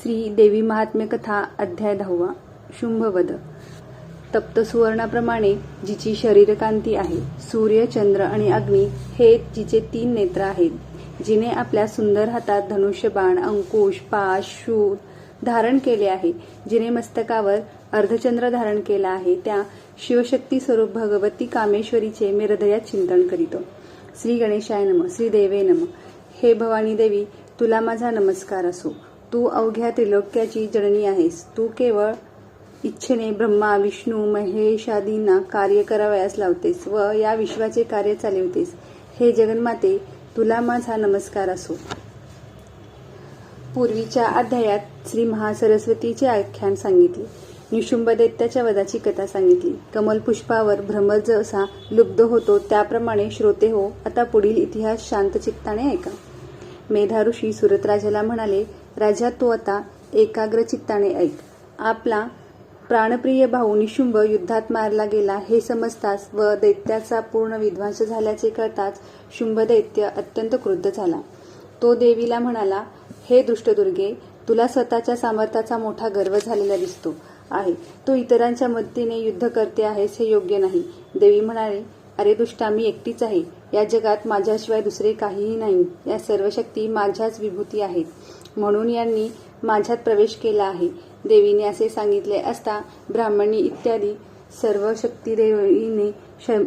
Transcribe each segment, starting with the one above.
श्री देवी महात्म्य कथा अध्याय 10 शुंभवध। तप्त सुवर्णाप्रमाणे जिची शरीरकांती आहे, सूर्य, चंद्र आणि अग्नी हे जिचे 3 नेत्र आहेत, जिने आपल्या सुंदर हातात धनुष्यबाण, अंकुश, पाश, शूळ धारण केले आहे, जिने मस्तकावर अर्धचंद्र धारण केला आहे, त्या शिवशक्ती स्वरूप भगवती कामेश्वरीचे मी हृदयात चिंतन करीतो। श्री गणेशाय नमः। श्री देवे नमः। हे भवानी देवी, तुला माझा नमस्कार असो। तू अवघ्या त्रिलोक्याची जननी आहेस। तू केवळ इच्छेने ब्रह्मा, विष्णू, महेशादींना कार्य करावयास लावतेस व या विश्वाचे कार्य चालवतेस। हे जगन्माते, तुला माझा नमस्कार असो। पूर्वीच्या अध्यायात श्री महासरस्वतीचे आख्यान सांगितले, निशुंभ दैत्याच्या वधाची कथा सांगितली। कमल पुष्पावर भ्रमर जसा लुब्ध होतो त्याप्रमाणे श्रोते हो, आता पुढील इतिहास शांत चित्ताने ऐका। मेधा ऋषी सुरतराजाला म्हणाले, राजा तू आता एकाग्र चित्ताने ऐक। आपला प्राणप्रिय भाऊ निशुंभ युद्धात मारला गेला हे समजताच व दैत्याचा पूर्ण विध्वंस झाल्याचे कळताच शुंभ दैत्य अत्यंत क्रुद्ध झाला। तो देवीला म्हणाला, हे दुष्टदुर्गे, तुला स्वतःच्या सामर्थ्याचा मोठा गर्व झालेला दिसतो आहे। तू इतरांच्या मदतीने युद्ध करते आहेस, हे योग्य नाही। देवी म्हणाले, अरे दुष्टा, मी एकटीच आहे। या जगात माझ्याशिवाय दुसरे काहीही नाही। या सर्व शक्ती माझ्याच विभूती आहेत, म्हणून यांनी माझ्यात प्रवेश केला आहे। देवीने असे सांगितले असता ब्राह्मणी इत्यादी सर्व शक्ती देवीने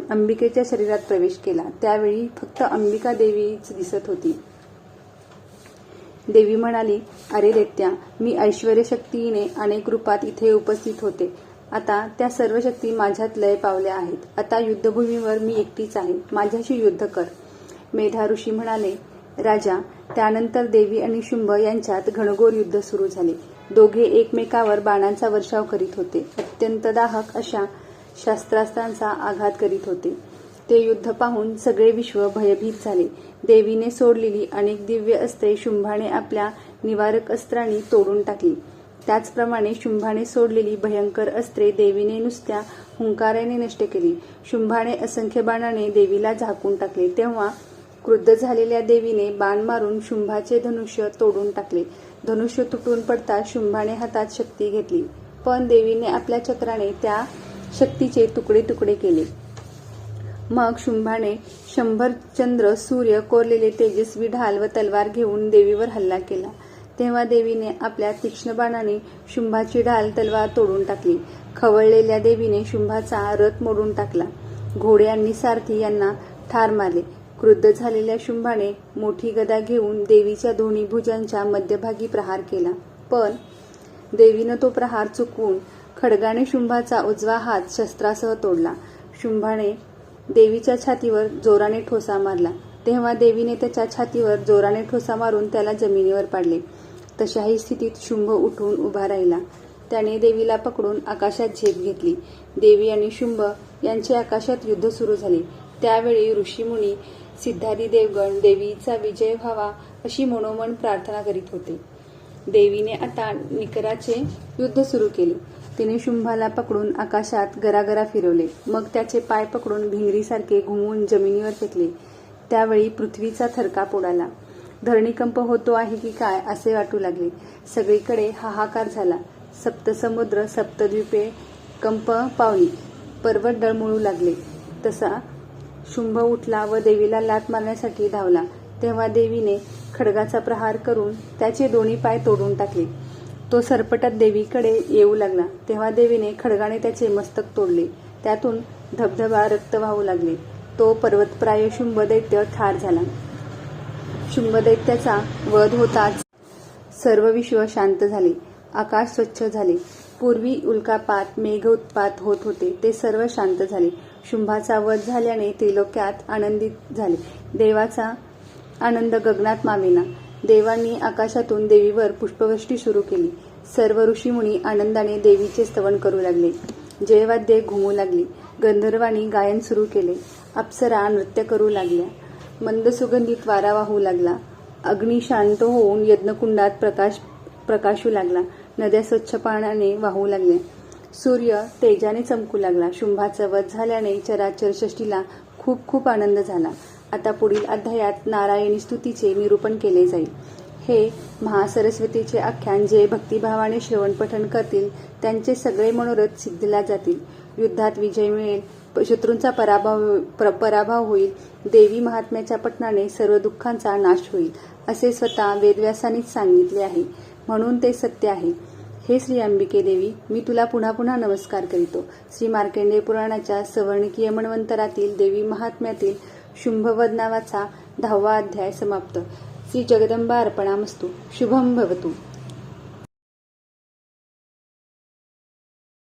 अंबिकेच्या शरीरात प्रवेश केला। त्यावेळी फक्त अंबिका देवीच दिसत होती। देवी म्हणाली, अरे दैत्या, मी ऐश्वर्य शक्तीने अनेक रूपात इथे उपस्थित होते। आता त्या सर्व शक्ती माझ्यात लय पावल्या आहेत। आता युद्धभूमीवर मी एकटीच आहे, माझ्याशी युद्ध कर। मेधा ऋषी म्हणाले, राजा, त्यानंतर देवी आणि शुंभ यांच्यात घनघोर युद्ध सुरू झाले। दोघे एकमेकावर बाणांचा वर्षाव करीत होते, अत्यंत दाहक अशा शस्त्रास्त्रांचा आघात करीत होते। ते युद्ध पाहून सगळे विश्व भयभीत झाले। देवीने सोडलेली अनेक दिव्य अस्त्रे शुंभाने आपल्या निवारक अस्त्रांनी तोडून टाकली। त्याचप्रमाणे शुंभाने सोडलेली भयंकर अस्त्रे देवीने नुसत्या हुंकाराने नष्ट केली। शुंभाने असंख्य बाणाने देवीला झाकून टाकले। तेव्हा क्रुद्ध झालेल्या देवीने बाण मारून शुंभाचे धनुष्य तोडून टाकले। धनुष्य तुटून पडता शुंभाने हातात शक्ती घेतली, पण देवीने आपल्या चक्राने त्या शक्तीचे तुकडे तुकडे केले। मग शुंभाने 100 चंद्र सूर्य कोरलेले तेजस्वी ढाल व तलवार घेऊन देवीवर हल्ला केला। तेव्हा देवीने आपल्या तीक्ष्ण बाणाने शुंभाची ढाल तलवार तोडून टाकली। खवळलेल्या देवीने शुंभाचा रथ मोडून टाकला। घोडे आणि सारथी यांना ठार मारले। क्रुद्ध झालेल्या शुंभाने मोठी गदा घेऊन देवीच्या दोन्ही भुजांच्या मध्यभागी प्रहार केला, पण देवीनं तो प्रहार चुकवून खड्गाने शुंभाचा उजवा हात शस्त्रासह तोडला। शुंभाने देवीच्या छातीवर जोराने ठोसा मारला, तेव्हा देवीने त्याच्या छातीवर जोराने ठोसा मारून त्याला जमिनीवर पाडले। तशाही स्थितीत शुंभ उठून उभा राहिला। त्याने देवीला पकडून आकाशात झेप घेतली। देवी आणि शुंभ यांचे आकाशात युद्ध सुरू झाले। त्यावेळी ऋषीमुनी सिद्धादी देवगण देवीचा विजय व्हावा अशी मनोमन प्रार्थना करीत होते। देवीने आता निकराचे युद्ध सुरू केले। तिने शुंभाला पकडून आकाशात गरागरा फिरवले, मग त्याचे पाय पकडून भिंगरीसारखे घुमवून जमिनीवर फेकले। त्यावेळी पृथ्वीचा थरकाप उडाला। धरणीकंप होतो आहे की काय असे वाटू लागले। सगळीकडे हाहाकार झाला। सप्तसमुद्र, सप्तद्वीपे कंप पावली, पर्वत डळमळू लागले। तसा शुंभ उठला व देवीला लाथ मारण्यासाठी धावला। तेव्हा देवीने खड्गाचा प्रहार करून त्याचे दोन्ही पाय तोडून टाकले। तो सरपटत देवीकडे येऊ लागला, तेव्हा देवीने खड्गाने त्याचे मस्तक तोडले। त्यातून धबधबा रक्त वाहू लागले। तो पर्वतप्राय शुंभ दैत्य ठार झाला। शुंभ दैत्याचा वध होताच सर्व विश्व शांत झाले, आकाश स्वच्छ झाले। पूर्वी उल्कापात, मेघ उत्पात होत होते, ते सर्व शांत झाले। शुंभाचा वध झाल्याने त्रिलोक्यात आनंदित झाले। देवाचा आनंद गगनात मावेना। देवांनी आकाशातून देवीवर पुष्पवृष्टी सुरू केली। सर्व ऋषीमुनी आनंदाने देवीचे स्तवन करू लागले। जयवाद्ये घुमू लागली। गंधर्वांनी गायन सुरू केले। अप्सरा नृत्य करू लागल्या। मंद सुगंधित वारा वाहू लागला। अग्नी शांत होऊन यज्ञकुंडात प्रकाशू लागला। नद्या स्वच्छ पाण्याने वाहू लागल्या। सूर्य तेजाने चमकू लागला। शुंभाचा वध झाल्याने चराचर सृष्टीला खूप खूप आनंद झाला। आता पुढील अध्यायात नारायणी स्तुतीचे निरूपण केले जाईल। हे महासरस्वतीचे आख्यान जे भक्तिभावाने श्रवण पठण करतील त्यांचे सगळे मनोरथ सिद्धीला जातील. युद्धात विजय मिळेल, शत्रूंचा पराभव होईल, देवी महात्म्याच्या पठणाने सर्व दुःखांचा नाश होईल असे स्वतः वेदव्यासांनीच सांगितले आहे. म्हणून ते सत्य आहे. हे श्री अंबिके देवी, मी तुला पुन्हा पुन्हा नमस्कार करीतो. श्री मार्कंडेय पुराणाच्या सवर्णिकीय मन्वंतरातील देवी महात्म्यातील शुंभवध नावाचा 10वा अध्याय समाप्त. श्री जगदंबा अर्पणामस्तु. शुभम भवतु.